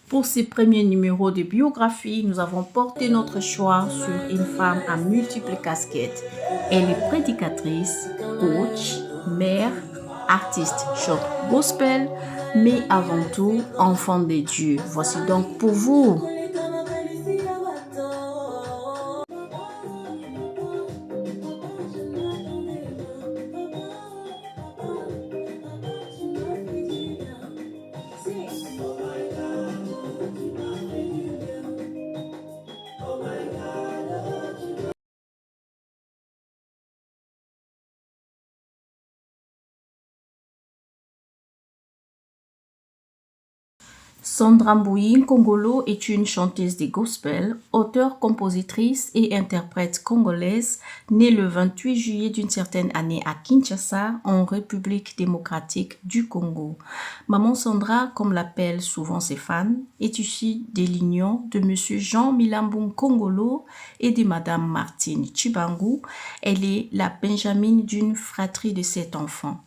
Pour ces premiers numéros de biographie, nous avons porté notre choix sur une femme à multiples casquettes. Elle est prédicatrice, coach, mère, artiste chante gospel, mais avant tout, enfant de Dieu. Voici donc pour vous. Sandra Mbouyi Nkongolo est une chanteuse de gospel, auteure, compositrice et interprète congolaise, née le 28 juillet d'une certaine année à Kinshasa, en République démocratique du Congo. Maman Sandra, comme l'appellent souvent ses fans, est issue de l'union de Monsieur Jean Milambo Nkongolo et de Madame Martine Chibangu. Elle est la benjamine d'une fratrie de 7 enfants.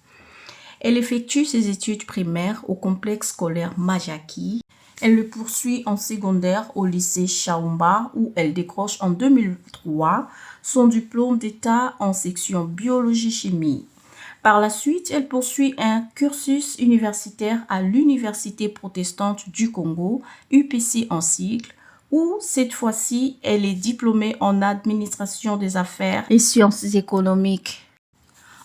Elle effectue ses études primaires au complexe scolaire Majaki. Elle le poursuit en secondaire au lycée Chaumba où elle décroche en 2003 son diplôme d'état en section biologie-chimie. Par la suite, elle poursuit un cursus universitaire à l'Université protestante du Congo, UPC en sigle, où cette fois-ci, elle est diplômée en administration des affaires et sciences économiques.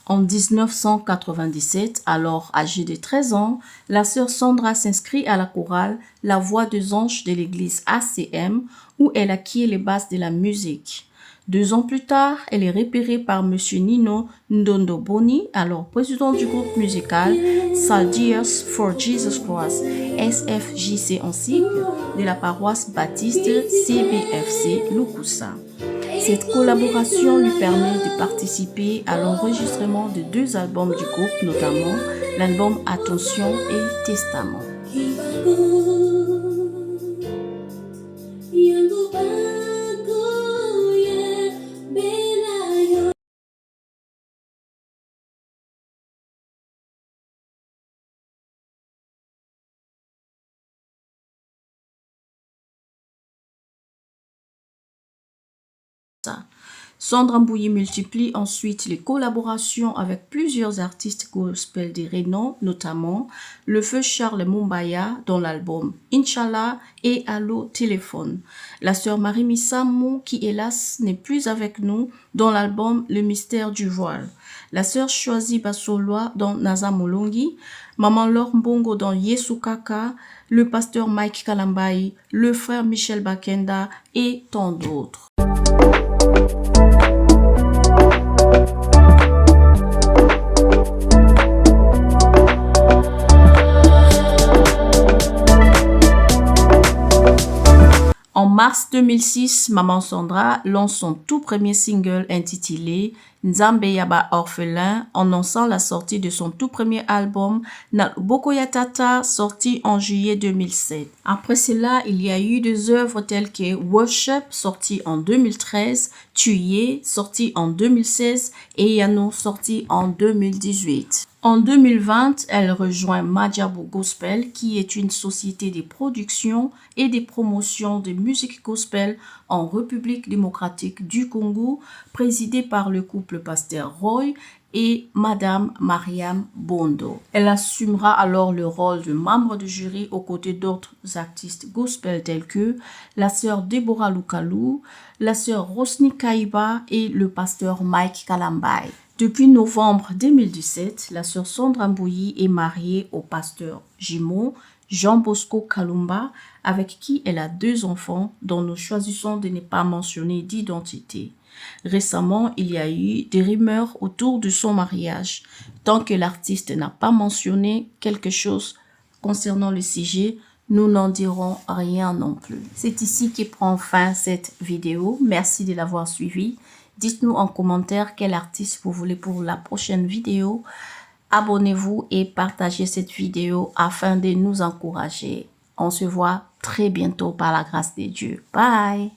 En 1997, alors âgée de 13 ans, la sœur Sandra s'inscrit à la chorale La Voix des Anges de l'église ACM où elle acquiert les bases de la musique. 2 ans plus tard, elle est repérée par M. Nino Ndondoboni, alors président du groupe musical Soldiers for Jesus Christ, SFJC en sigle, de la paroisse baptiste CBFC Lukusa. Cette collaboration lui permet de participer à l'enregistrement de 2 albums du groupe, notamment l'album Attention et Testament. Sandra Mbouyi multiplie ensuite les collaborations avec plusieurs artistes gospel de renom, notamment le feu Charles Mumbaya dans l'album Inch'Allah et Allo Téléphone. La sœur Marie Missamou, qui hélas n'est plus avec nous, dans l'album Le Mystère du Voile. La sœur Choisi Basoloa dans Naza Molongi, Maman Laure Mbongo dans Yesu Kaka, le pasteur Mike Kalambai, le frère Michel Bakenda et tant d'autres. En mars 2006, Maman Sandra lance son tout premier single intitulé Nzambe Yaba Orphelin, annonçant la sortie de son tout premier album Naluboko Yatata, sorti en juillet 2007. Après cela, il y a eu des œuvres telles que Worship, sorti en 2013, Tuye, sorti en 2016 et Yano, sorti en 2018. En 2020, elle rejoint Madjabo Gospel, qui est une société de production et de promotion de musique gospel en République démocratique du Congo, présidée par le couple Pasteur Roy et Madame Mariam Bondo. Elle assumera alors le rôle de membre de jury aux côtés d'autres artistes gospel tels que la sœur Deborah Lukalou, la sœur Rosny Kaiba et le pasteur Mike Kalambai. Depuis novembre 2017, la sœur Sandra Mbouyi est mariée au pasteur jumeau Jean Bosco Kalumba, avec qui elle a 2 enfants dont nous choisissons de ne pas mentionner d'identité. Récemment, il y a eu des rumeurs autour de son mariage. Tant que l'artiste n'a pas mentionné quelque chose concernant le sujet, nous n'en dirons rien non plus. C'est ici que prend fin cette vidéo. Merci de l'avoir suivi. Dites-nous en commentaire quel artiste vous voulez pour la prochaine vidéo. Abonnez-vous et partagez cette vidéo afin de nous encourager. On se voit très bientôt par la grâce de Dieu. Bye!